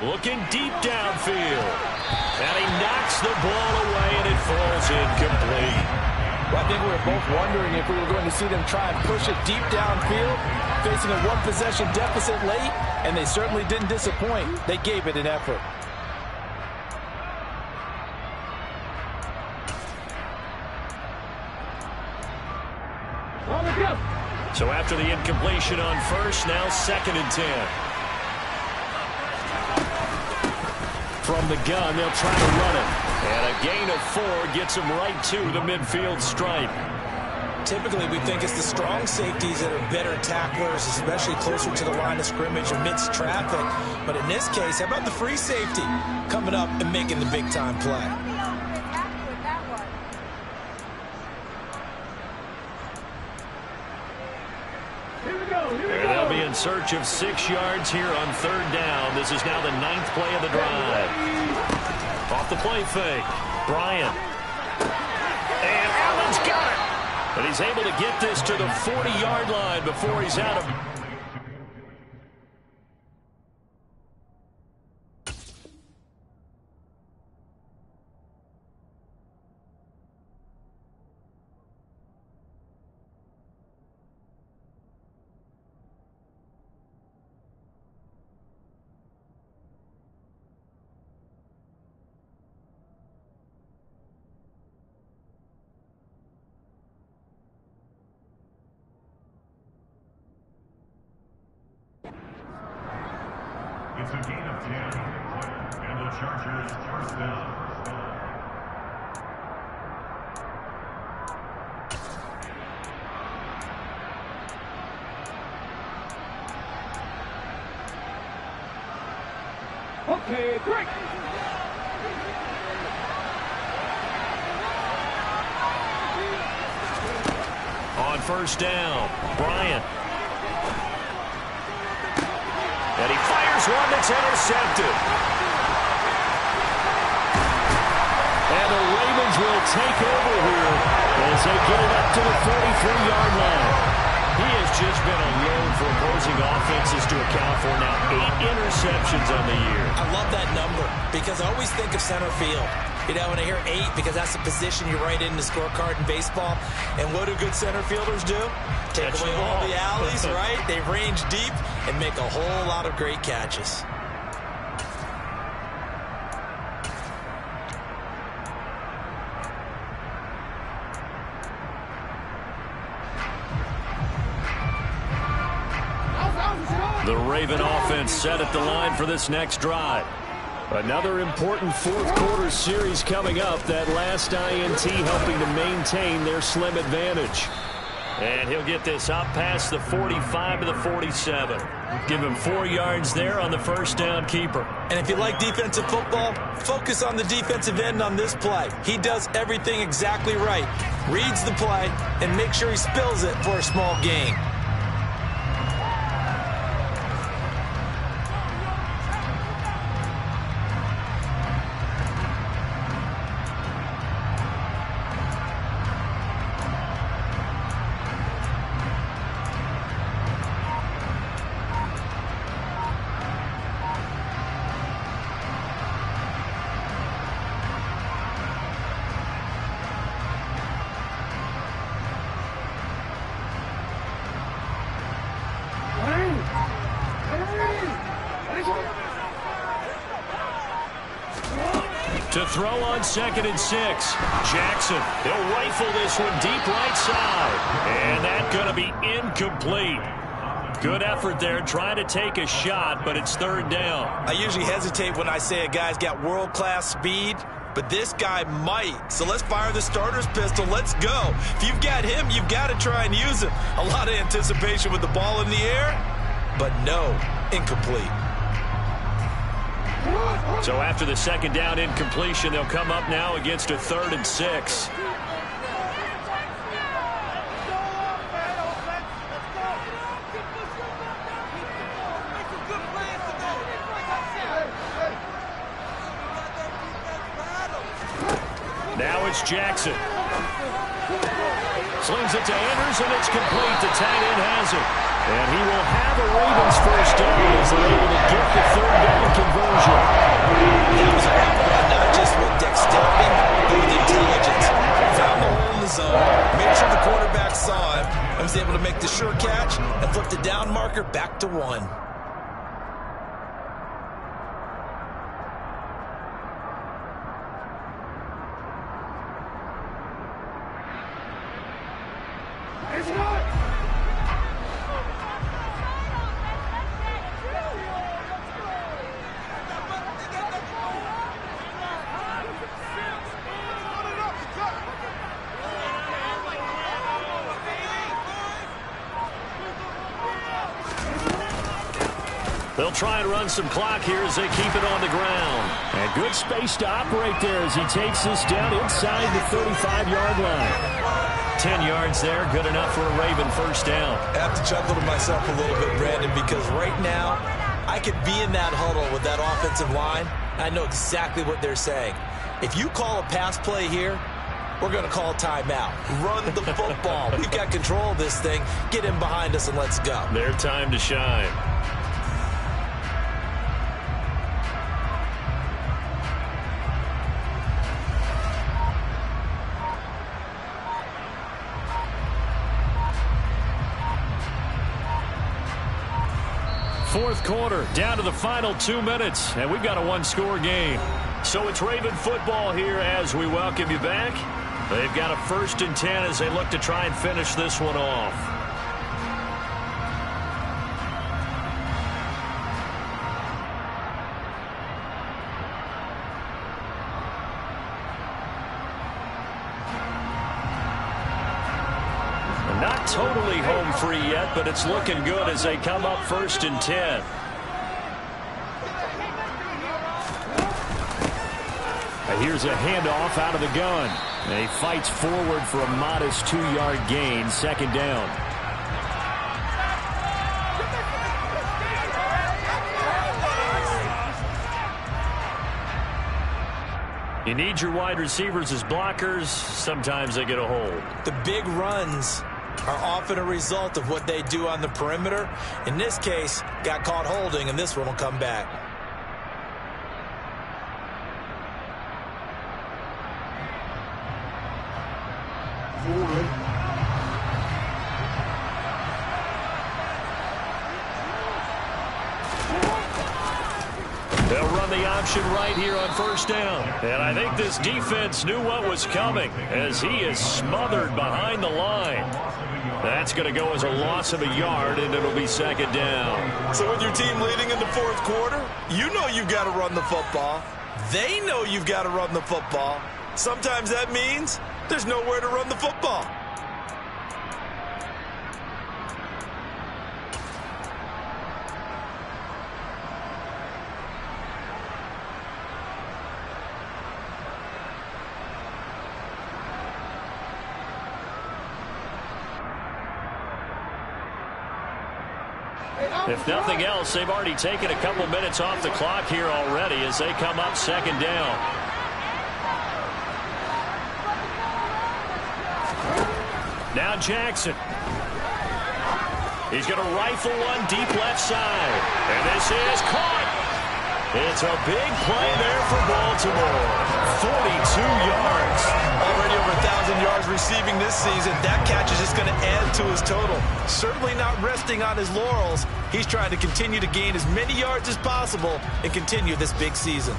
Looking deep downfield. And he knocks the ball away, and it falls incomplete. Well, I think we were both wondering if we were going to see them try and push it deep downfield, facing a 1-possession deficit late, and they certainly didn't disappoint. They gave it an effort. So after the incompletion on 1st, now 2nd and 10. From the gun, they'll try to run it. And a gain of 4 gets them right to the midfield stripe. Typically, we think it's the strong safeties that are better tacklers, especially closer to the line of scrimmage amidst traffic. But in this case, how about the free safety coming up and making the big-time play? They'll be in search of 6 yards here on 3rd down. This is now the 9th play of the drive. Off the play fake. Bryant. And Allen's got it. But he's able to get this to the 40-yard line before he's out of... It's a gain of 10, and the Chargers 1st down. Okay, break. On 1st down, Bryant. And he fires one that's intercepted. And the Ravens will take over here as they get it up to the 43-yard line. He has just been a load for opposing offenses to account for now. 8 interceptions on the year. I love that number because I always think of center field. You know, when I hear 8, because that's the position you write in the scorecard in baseball. And what do good center fielders do? Take away all the alleys, right? They range deep and make a whole lot of great catches. The Raven offense set at the line for this next drive. Another important fourth quarter series coming up. That last INT helping to maintain their slim advantage. And he'll get this up past the 45 to the 47. Give him 4 yards there on the first down keeper. And if you like defensive football, focus on the defensive end on this play. He does everything exactly right. Reads the play and makes sure he spills it for a small gain. To throw on 2nd and 6. Jackson, he'll rifle this one deep right side. And that's going to be incomplete. Good effort there, trying to take a shot, but it's 3rd down. I usually hesitate when I say a guy's got world-class speed, but this guy might. So let's fire the starter's pistol. Let's go. If you've got him, you've got to try and use him. A lot of anticipation with the ball in the air, but no, incomplete. So after the 2nd down incompletion, they'll come up now against a 3rd and 6. Now it's Jackson. Slings it to Andrews, and it's complete. The tight end has it. And he will have a Ravens first down as they're able to get the 3rd down conversion. That was a route run, not just with dexterity, but with intelligence. Found the hole in the zone, made sure the quarterback saw him, and was able to make the sure catch and flip the down marker back to 1. They'll try and run some clock here as they keep it on the ground. And good space to operate there as he takes this down inside the 35-yard line. 10 yards there, good enough for a Raven first down. I have to chuckle to myself a little bit, Brandon, because right now I could be in that huddle with that offensive line. I know exactly what they're saying. If you call a pass play here, we're going to call timeout. Run the football. We've got control of this thing. Get in behind us and let's go. Their time to shine. Fourth quarter, down to the final 2 minutes, and we've got a one-score game. So it's Raven football here as we welcome you back. They've got a 1st and 10 as they look to try and finish this one off. Not totally home free yet, but it's looking good as they come up 1st and 10. And here's a handoff out of the gun. And he fights forward for a modest 2-yard gain, 2nd down. You need your wide receivers as blockers. Sometimes they get a hold. The big runs are often a result of what they do on the perimeter. In this case, got caught holding, and this one will come back. They'll run the option right here on first down. And I think this defense knew what was coming as he is smothered behind the line. That's going to go as a loss of a yard, and it'll be second down. So with your team leading in the fourth quarter, you know you've got to run the football. They know you've got to run the football. Sometimes that means there's nowhere to run the football. If nothing else, they've already taken a couple minutes off the clock here already as they come up second down. Now Jackson. He's going to rifle one deep left side. And this is caught. It's a big play there for Baltimore. 42 yards. Already over 1,000 yards receiving this season. That catch is just going to add to his total. Certainly not resting on his laurels. He's trying to continue to gain as many yards as possible and continue this big season.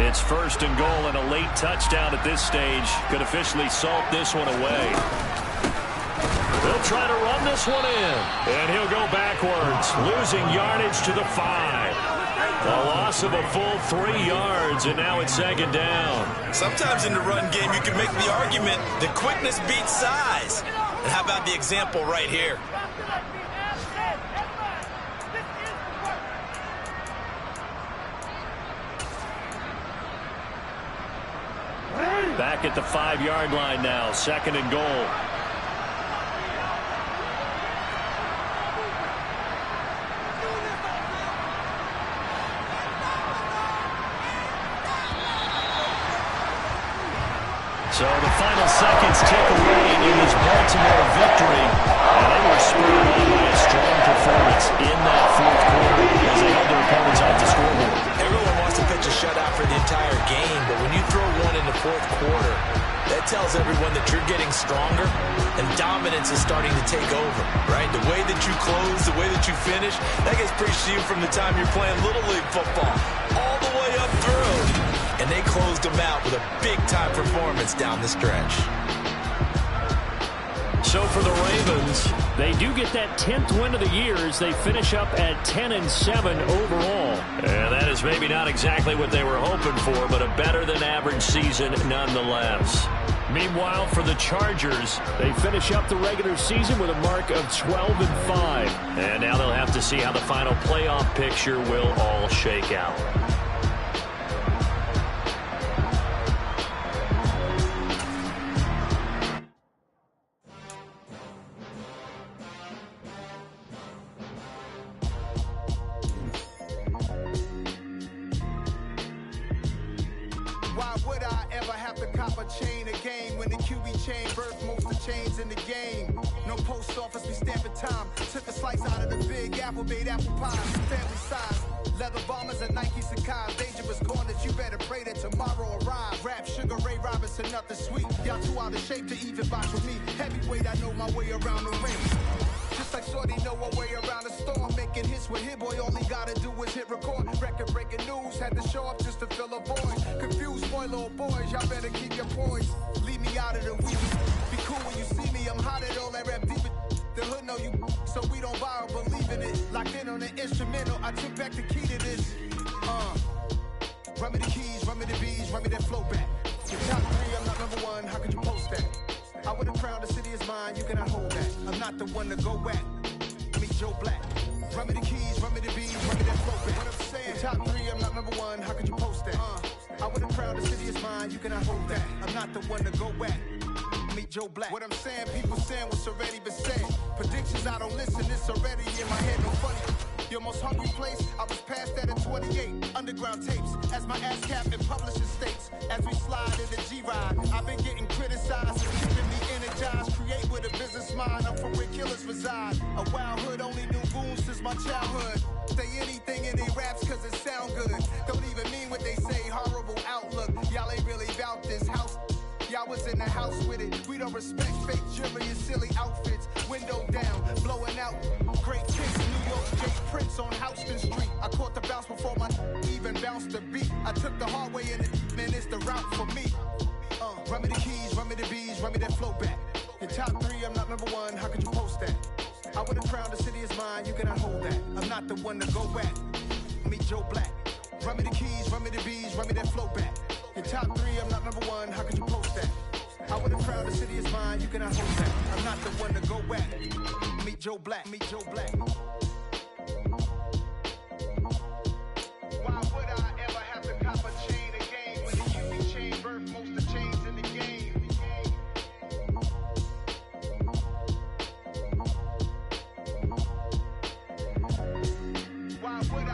It's first and goal, and a late touchdown at this stage could officially salt this one away. They'll try to run this one in, and he'll go backwards, losing yardage to the 5. A loss of a full 3 yards, and now it's second down. Sometimes in the run game, you can make the argument that quickness beats size. And how about the example right here? Back at the 5-yard line now, second and goal. So the final seconds tick away in this Baltimore victory. And they were spurred on by a strong performance in that fourth quarter as they held their opponents off the scoreboard. Everyone wants to pitch a shutout for the entire game, but when you throw one in the fourth quarter, that tells everyone that you're getting stronger and dominance is starting to take over, right? The way that you close, the way that you finish, that gets preached to you from the time you're playing Little League football all the way up through. And they closed them out with a big-time performance down the stretch. So for the Ravens, they do get that 10th win of the year as they finish up at 10-7 overall. And that is maybe not exactly what they were hoping for, but a better-than-average season nonetheless. Meanwhile, for the Chargers, they finish up the regular season with a mark of 12-5. And now they'll have to see how the final playoff picture will all shake out. Why would I ever have to cop a chain again when the QB chain birthed most of the chains in the game? No post office, we stamping time. Took a slice out of the big apple, made apple pie, family size. Leather bombers and Nike Sakai, dangerous corners, you better pray that tomorrow arrive. Rap, Sugar Ray Robinson, nothing sweet. Y'all too out of shape to even box with me. Heavyweight, I know my way around the ring. Just like Shorty know her way around the storm. Making hits with Hit Boy, all he gotta do is hit record. Record breaking news, had to show up just to fill a void. Confused boy, little boys, y'all better keep your poise. Leave me out of the weeds. Be cool when you see me, I'm hot at all that rap deep. The hood know you, so we don't borrow, believe in it. Locked in on the instrumental, I took back the key to this. Run me the keys, run me the bees, run me that flow back. Your top 3, I'm not number 1, how could you post that? I would have crowned the city is mine, you cannot hold that. I'm not the one to go back. Meet Joe Black. Run me the keys, run me the bees, run me that flow back. What I'm saying, your top 3, I'm not number 1, how could you post that? I would have crowned the city is mine, you cannot hold that. I'm not the one to go back. Meet Joe Black. What I'm saying, people saying what's already been said. Predictions, I don't listen, it's already in my head, no funny. Your most hungry place, I was past that at 12. 28 underground tapes as my ass cap in publishing states. As we slide in the G-Ride, I've been getting criticized, it's keeping me energized. Create with a business mind, I'm from where killers reside. A wild hood, only knew goons since my childhood. Say anything in they raps cause it sound good. Don't even mean what they say, horrible outlook. Y'all ain't really about this house. Y'all was in the house with it. We don't respect fake jewelry and silly outfits. Window down, blowing out. Great kicks, New York Jake Prince on Houston Street. I caught the bounce before my even bounced the beat. I took the hard way in it, man, it's the route for me. Run me the keys, run me the bees, run me that flow back. Your top 3, I'm not number 1, how could you post that? I would've crowned the city is mine, you cannot hold that. I'm not the one to go back. Meet Joe Black. Run me the keys, run me the bees, run me that flow back. Your top 3, I'm not number 1, how could you post that? I would've crowned the city is mine, you cannot hold that. I'm not the one to go back. Meet Joe Black, meet Joe Black. Why would I ever have to cop a chain again when the QB chain birthed most of chains in the game? Why would I?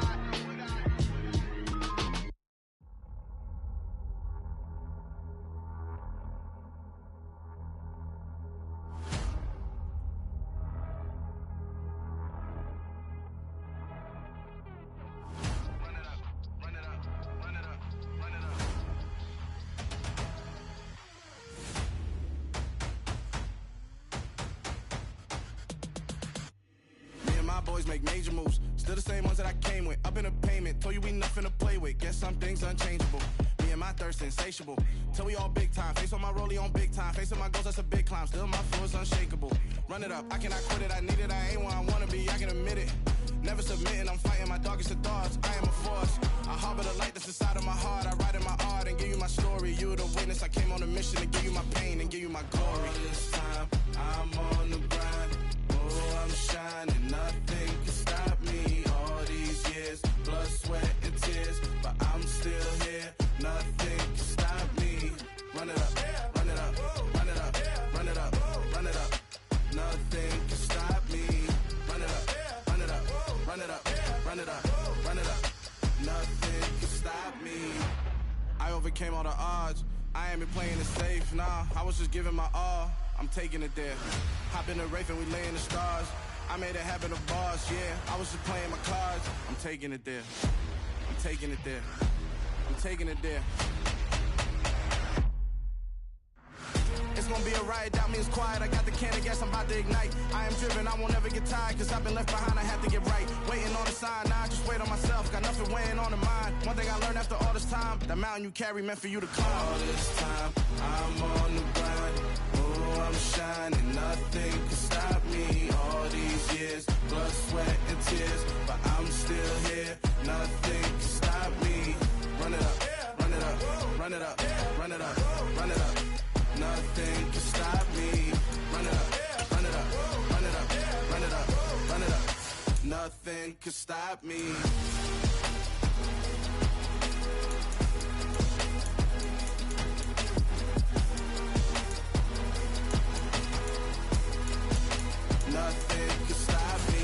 Boys make major moves, still the same ones that I came with. Up in a payment, told you we nothing to play with. Guess some things unchangeable. Me and my thirst insatiable. Till we all big time. Face on my rollie on big time. Facing my goals, that's a big climb. Still my flow is unshakable. Run it up, I cannot quit it. I need it, I ain't where I wanna be. I can admit it. Never submitting, I'm fighting my darkest of thoughts. I am a force. I harbor the light that's inside of my heart. I write in my art and give you my story. You the witness. I came on a mission to give you my pain and give you my glory. All this time, I'm on the grind. Oh, I'm shining, nothing can stop me. All these years, blood, sweat, and tears, but I'm still here. Nothing can stop me. Run it up, run it up, run it up, run it up, run it up. Nothing can stop me. Run it up, run it up, run it up, run it up, run it up. Nothing can stop me. I overcame all the odds. I ain't been playing it safe, nah. I was just giving my all. I'm taking it there. Hop in the Wraith and we lay in the stars. I made it happen to boss, yeah. I was just playing my cards. I'm taking it there. I'm taking it there. I'm taking it there. It's gonna be a riot, doubt me it's quiet. I got the can of gas, I'm about to ignite. I am driven, I won't ever get tired, cause I've been left behind, I have to get right. Waiting on the sign, now I just wait on myself. Got nothing weighing on the mind. One thing I learned after all this time, the mountain you carry meant for you to climb. All this time, I'm on the grind. Oh, I'm shining, nothing can stop me. All these years, blood, sweat, and tears, but I'm still here. Nothing can stop me. Run it up, run it up, run it up, run it up, run it up. Nothing can stop me. Run it up, run it up, run it up, run it up, run it up. Nothing can stop me. Nothing can stop me.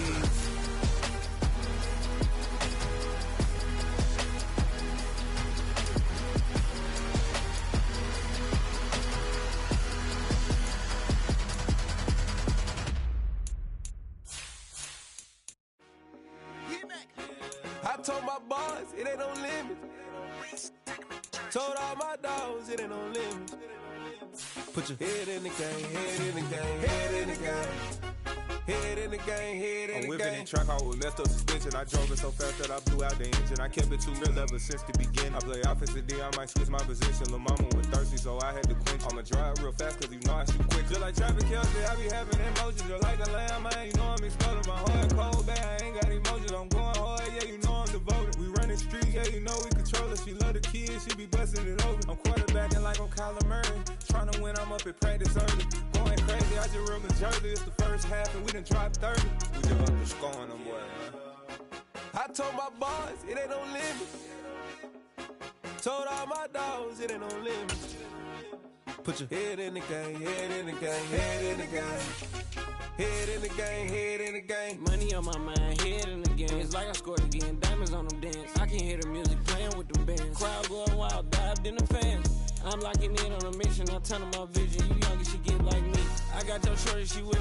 I told my boys, it ain't no limit. Told all my dogs, it ain't no limit. Put your head in the game, head in the game, head in the game. Head in the game, head in the game. I'm whipping in track, I was left up suspension. I drove it so fast that I blew out the engine. I kept it too real ever since the beginning. I play offensive D, I might switch my position. Lil' mama was thirsty, so I had to quench. I'ma drive real fast, cause you know I shoot quick. Just like traffic Kelsey, I be having emotions. Just like a lamb, man, you know I'm exploding. My heart cold, bad, I ain't got emotions. I'm going hard, yeah, you know I'm devoted. We running street, yeah, you know we control it. She love the kids, she be busting it over. I'm quarterbacking like I'm Kyler Murray. Trying to win, I'm up at practice early. Going crazy, I just real the jersey. It's the first half and we done dropped 30. We just up the scoring them, boy, man. I told my boys, it ain't no limit. Told all my dogs, it ain't no limit. Put your head in the game, head in the game, head in the game. Head in the game, head in the game. Money on my mind, head in the game. It's like I scored again. Diamond cameras on them dance. I can hear the music playing with them bands. Crowd going wild, dived in the fans. I'm locking in on a mission, I'm turning my vision. You young and she get like me. I got your shorty, she with